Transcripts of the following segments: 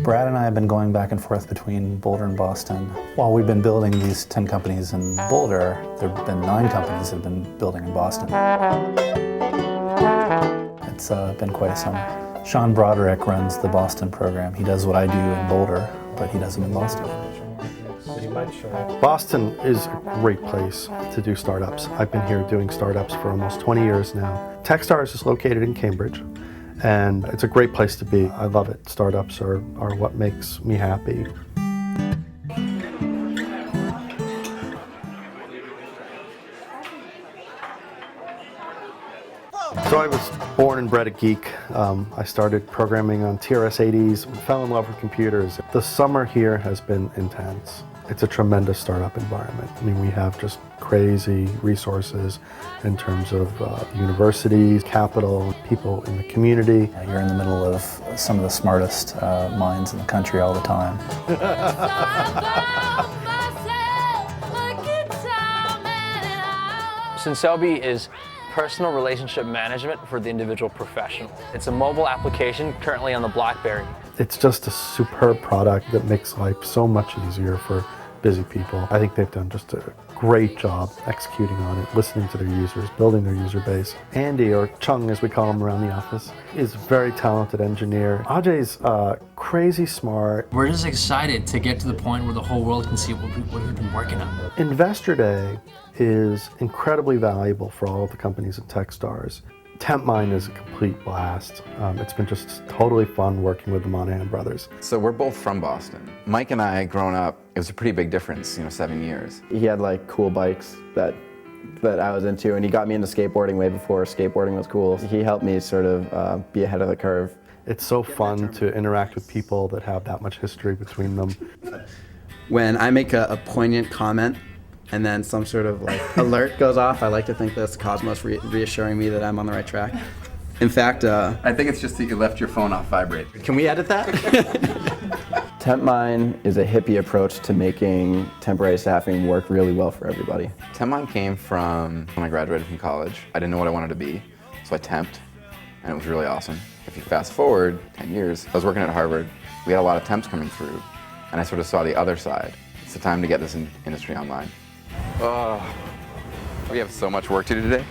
Brad and I have been going back and forth between Boulder and Boston. While we've been building these 10 companies in Boulder, there have been 9 companies that have been building in Boston. It's been quite a summer. Sean Broderick runs the Boston program. He does what I do in Boulder, but he does it in Boston. Boston is a great place to do startups. I've been here doing startups for almost 20 years now. TechStars is located in Cambridge, and it's a great place to be. I love it. Startups are what makes me happy. So I was born and bred a geek. I started programming on TRS-80s, fell in love with computers. The summer here has been intense. It's a tremendous startup environment. I mean, we have just crazy resources in terms of universities, capital, people in the community. You're in the middle of some of the smartest minds in the country all the time. Sincelby is personal relationship management for the individual professional. It's a mobile application currently on the BlackBerry. It's just a superb product that makes life so much easier for busy people. I think they've done just a great job executing on it, listening to their users, building their user base. Andy, or Chung as we call him around the office, is a very talented engineer. Ajay's crazy smart. We're just excited to get to the point where the whole world can see what we've been working on. Investor Day is incredibly valuable for all of the companies at TechStars. TempMine is a complete blast. It's been just totally fun working with the Monahan brothers. So we're both from Boston. Mike and I, growing up, it was a pretty big difference, 7 years. He had like cool bikes that I was into, and he got me into skateboarding way before skateboarding was cool. He helped me sort of be ahead of the curve. It's so fun to interact with people that have that much history between them. When I make a poignant comment, and then some sort of like alert goes off, I like to think that's the cosmos reassuring me that I'm on the right track. In fact, I think it's just that you left your phone off vibrate. Can we edit that? TempMine is a hippie approach to making temporary staffing work really well for everybody. TempMine came from when I graduated from college. I didn't know what I wanted to be, so I temped, and it was really awesome. If you fast forward 10 years, I was working at Harvard. We had a lot of temps coming through, and I sort of saw the other side. It's the time to get this industry online. Oh, we have so much work to do today.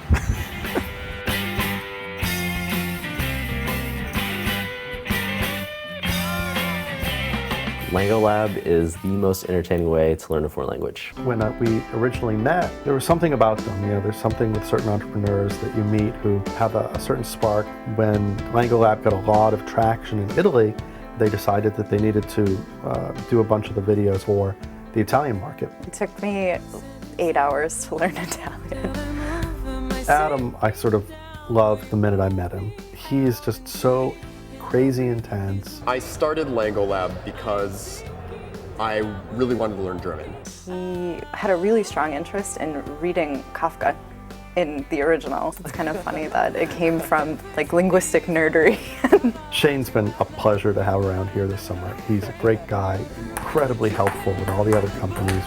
LangoLab is the most entertaining way to learn a foreign language. When we originally met, there was something about them. There's something with certain entrepreneurs that you meet who have a certain spark. When LangoLab got a lot of traction in Italy, they decided that they needed to do a bunch of the videos for the Italian market. It took me 8 hours to learn Italian. Adam, I sort of loved the minute I met him. He is just so crazy intense. I started LangoLab because I really wanted to learn German. He had a really strong interest in reading Kafka in the original. It's kind of funny that it came from like linguistic nerdery. Shane's been a pleasure to have around here this summer. He's a great guy, incredibly helpful with all the other companies.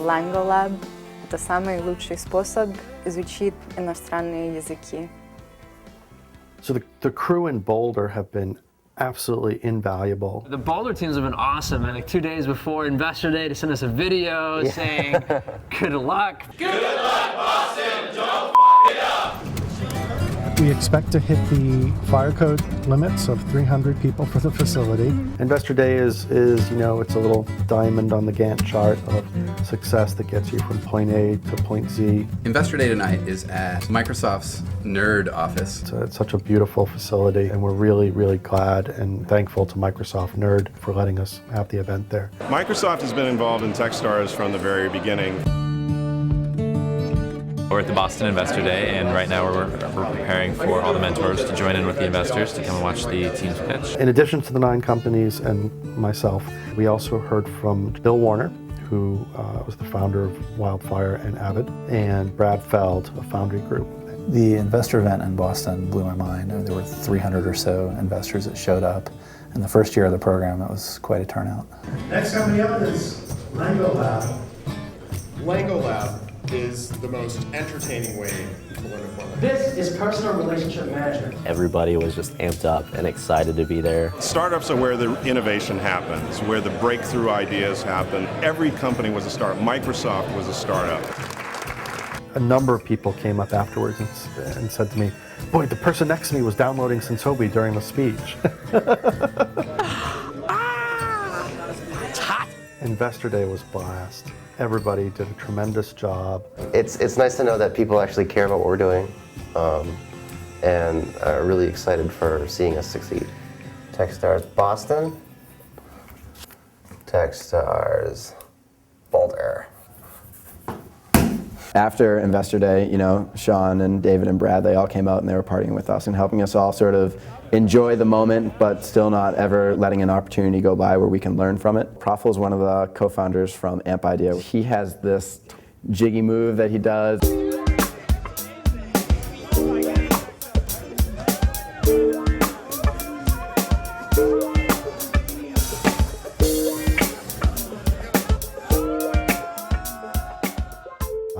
LangoLab – это самый лучший способ изучить иностранные языки. So the crew in Boulder have been absolutely invaluable. The Boulder teams have been awesome, and like 2 days before Investor Day to send us a video saying, good luck. Good luck, Boston, don't f*** it up. We expect to hit the fire code limits of 300 people for the facility. Investor Day is it's a little diamond on the Gantt chart of success that gets you from point A to point Z. Investor Day tonight is at Microsoft's Nerd office. It's such a beautiful facility, and we're really, really glad and thankful to Microsoft Nerd for letting us have the event there. Microsoft has been involved in TechStars from the very beginning. We're at the Boston Investor Day, and right now we're preparing for all the mentors to join in with the investors to come and watch the team's pitch. In addition to the 9 companies and myself, we also heard from Bill Warner, who was the founder of Wildfire and Avid, and Brad Feld of Foundry Group. The investor event in Boston blew my mind. There were 300 or so investors that showed up. In the first year of the program, it was quite a turnout. Next company up is LangoLab. LangoLab is the most entertaining way to learn a foreign language. This is personal relationship management. Everybody was just amped up and excited to be there. Startups are where the innovation happens, where the breakthrough ideas happen. Every company was a startup. Microsoft was a startup. A number of people came up afterwards and said to me, boy, the person next to me was downloading Sensobi during the speech. It's hot. Investor Day was a blast. Everybody did a tremendous job. It's nice to know that people actually care about what we're doing and are really excited for seeing us succeed. TechStars Boston, TechStars Boulder. After Investor Day, you know, Sean and David and Brad, they all came out and they were partying with us and helping us all sort of enjoy the moment, but still not ever letting an opportunity go by where we can learn from it. Praful is one of the co-founders from Amp Idea. He has this jiggy move that he does.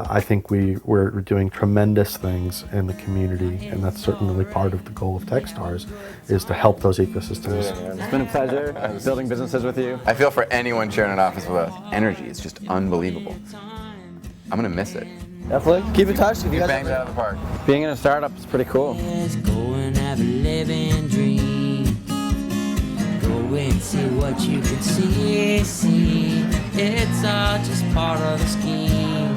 I think we're doing tremendous things in the community, and that's certainly part of the goal of TechStars, is to help those ecosystems. It's been a pleasure building businesses with you. I feel for anyone sharing an office with energy. It's just unbelievable. I'm gonna miss it. Definitely. Keep in touch. If you guys banged it out of the park. Being in a startup is pretty cool. Go and have a living dream. Go and see what you can see. It's all just part of the scheme.